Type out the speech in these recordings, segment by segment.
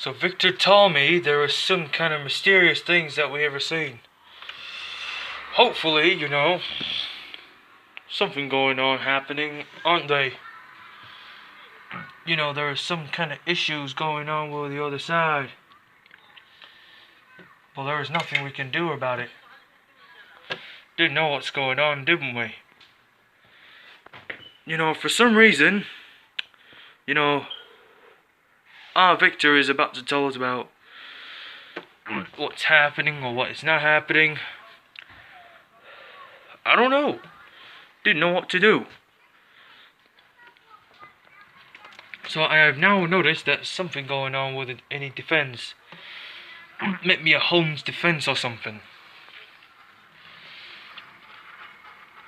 So Victor told me there was some kind of mysterious things that we ever seen. Hopefully, something going on happening, aren't they? There are some kind of issues going on with the other side. Well, there is nothing we can do about it. Didn't know what's going on, didn't we? For some reason, Victor is about to tell us about what's happening or what is not happening. I don't know. Didn't know what to do. So I have now noticed that something going on with any defense. Maybe a home's defense or something.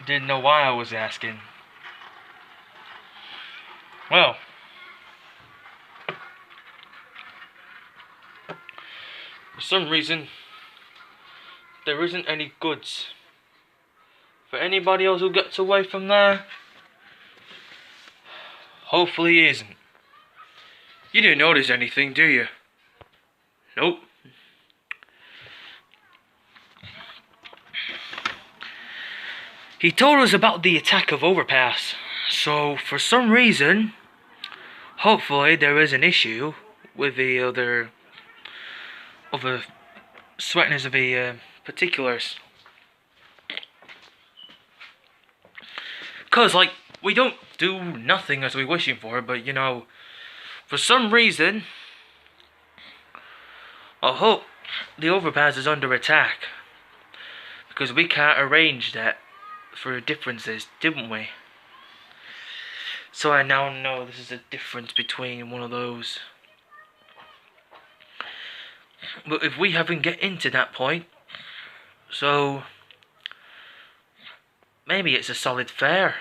Didn't know why I was asking. Well, for some reason, there isn't any goods. For anybody else who gets away from there, hopefully he isn't. You didn't notice anything, do you? Nope. He told us about the attack of Overpass. So, for some reason, hopefully there is an issue with the other sweetness of the particulars. Cause we don't do nothing as we're wishing for, but for some reason, I hope the Overpass is under attack. Because we can't arrange that for differences, didn't we? So I now know this is a difference between one of those. But if we haven't get into that point, so maybe it's a solid fare.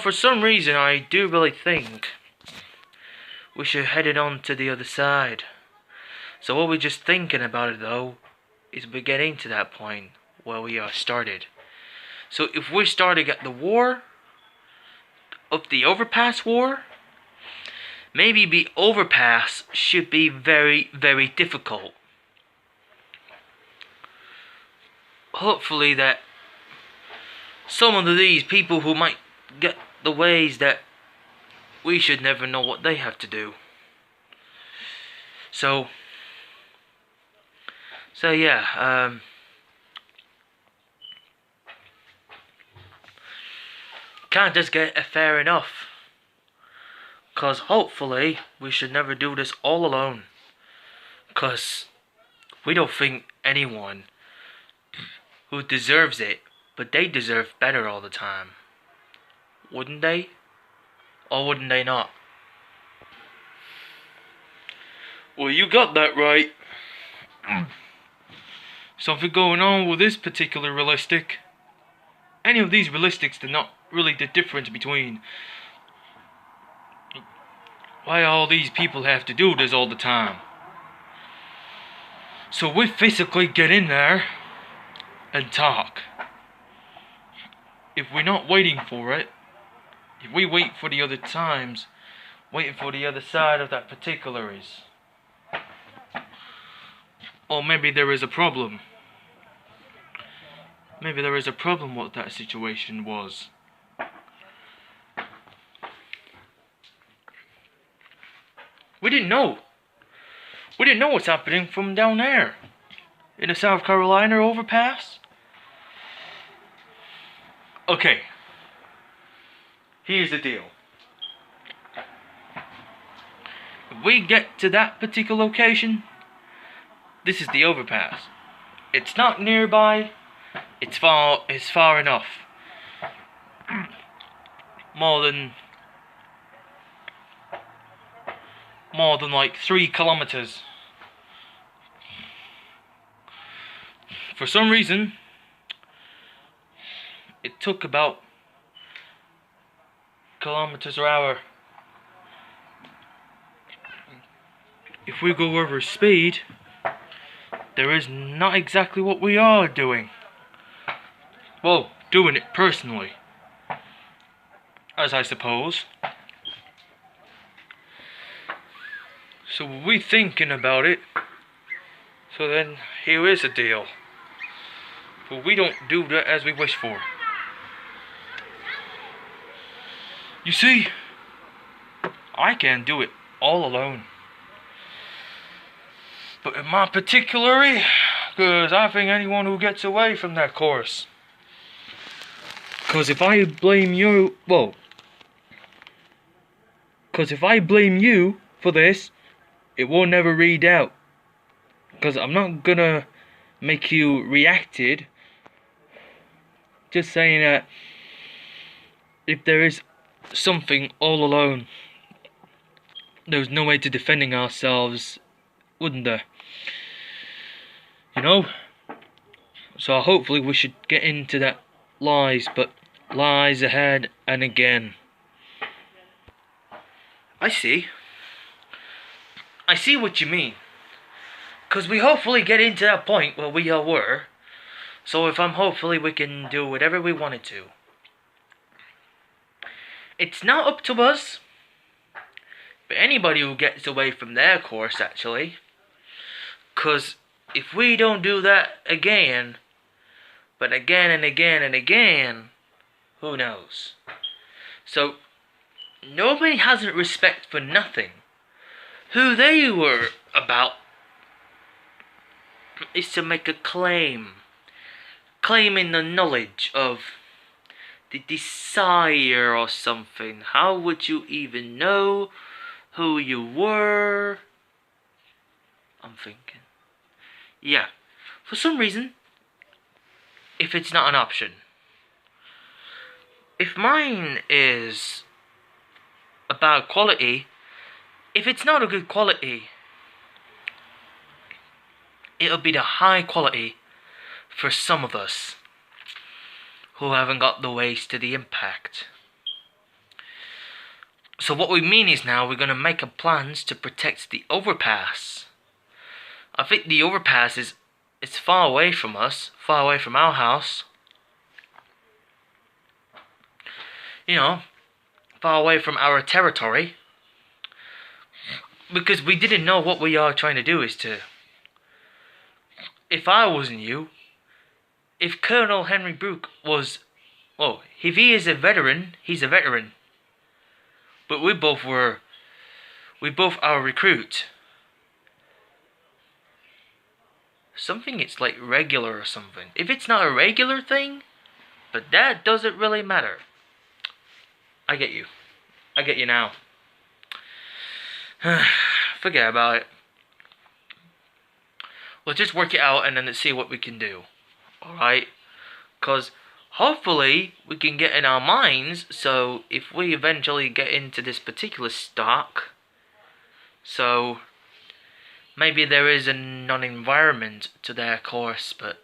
For some reason I do really think we should head it on to the other side. So what we're just thinking about it though, is we're getting to that point where we are started. So if we're starting at the war of the Overpass war, maybe the Overpass should be very, very difficult. Hopefully that some of these people who might get the ways that we should never know what they have to do. So yeah, can't just get a fair enough. Cause hopefully we should never do this all alone. Cause we don't think anyone who deserves it, but they deserve better all the time. Wouldn't they? Or wouldn't they not? Well, you got that right. Something going on with this particular realistic. Any of these realistics, they're not really the difference between why all these people have to do this all the time. So we physically get in there and talk. If we're not waiting for it, if we wait for the other times, waiting for the other side of that particular is. Or maybe there is a problem. Maybe there is a problem what that situation was. We didn't know. We didn't know what's happening from down there. In the South Carolina overpass. Okay. Here's the deal. If we get to that particular location, this is the overpass. It's not nearby. It's far enough. More than like 3 kilometers. For some reason, it took about kilometers per hour. If we go over speed, there is not exactly what we are doing. Well, doing it personally, as I suppose. So we thinking about it. So then here is a deal. But we don't do that as we wish for. You see, I can do it all alone. But in my particular, because I think anyone who gets away from that course. Because if I blame you, because if I blame you for this, it will never read out. Because I'm not gonna make you reacted. Just saying that if there is something all alone, there's no way to defending ourselves, wouldn't there? You know? So hopefully we should get into that lies, but lies ahead and again. I see what you mean. Because we hopefully get into that point where we all were. So if hopefully we can do whatever we wanted to. It's not up to us. But anybody who gets away from their course, actually. Because if we don't do that again, but again and again and again, who knows? So, nobody has respect for nothing. Who they were about is to make a claim. Claiming the knowledge of the desire or something. How would you even know who you were? I'm thinking. Yeah. For some reason, if it's not an option. If mine is a bad quality, if it's not a good quality, it'll be the high quality for some of us who haven't got the ways to the impact. So what we mean is now we're going to make plans to protect the overpass. I think the overpass it's far away from us, far away from our house. You know, far away from our territory. Because we didn't know what we are trying to do is to... If I wasn't you, if Colonel Henry Brooke was... Well, if he is a veteran, he's a veteran. But we both are recruit. Something it's like regular or something. If it's not a regular thing, but that doesn't really matter. I get you. I get you now. Forget about it. We'll just work it out and then let's see what we can do. Alright? Because hopefully we can get in our minds, so if we eventually get into this particular stock, so maybe there is a non-environment to their course, but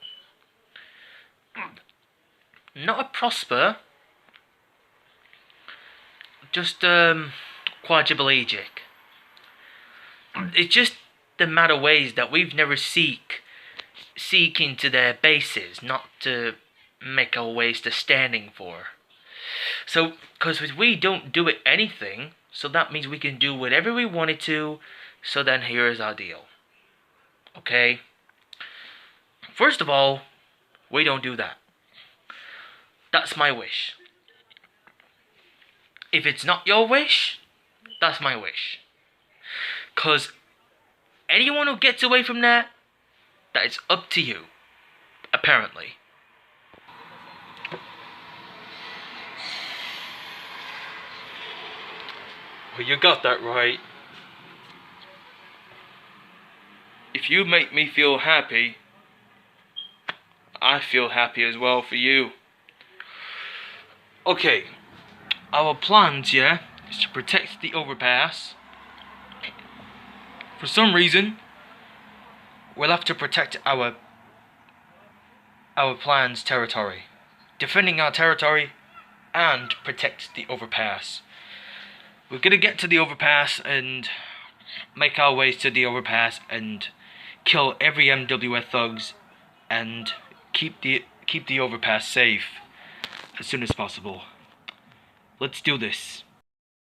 not a prosper, just quadriplegic. It's just the matter ways that we've never seek into their bases, not to make our ways to standing for. So, because we don't do it anything, so that means we can do whatever we wanted to. So then here is our deal. Okay? First of all, we don't do that. That's my wish. If it's not your wish, that's my wish. Because anyone who gets away from that is up to you. Apparently. Well, you got that right. If you make me feel happy, I feel happy as well for you. Okay, our plans, yeah, is to protect the overpass. For some reason, we'll have to protect our plan's territory. Defending our territory and protect the overpass. We're gonna get to the overpass and make our ways to the overpass and kill every MWF thugs and keep the overpass safe as soon as possible. Let's do this.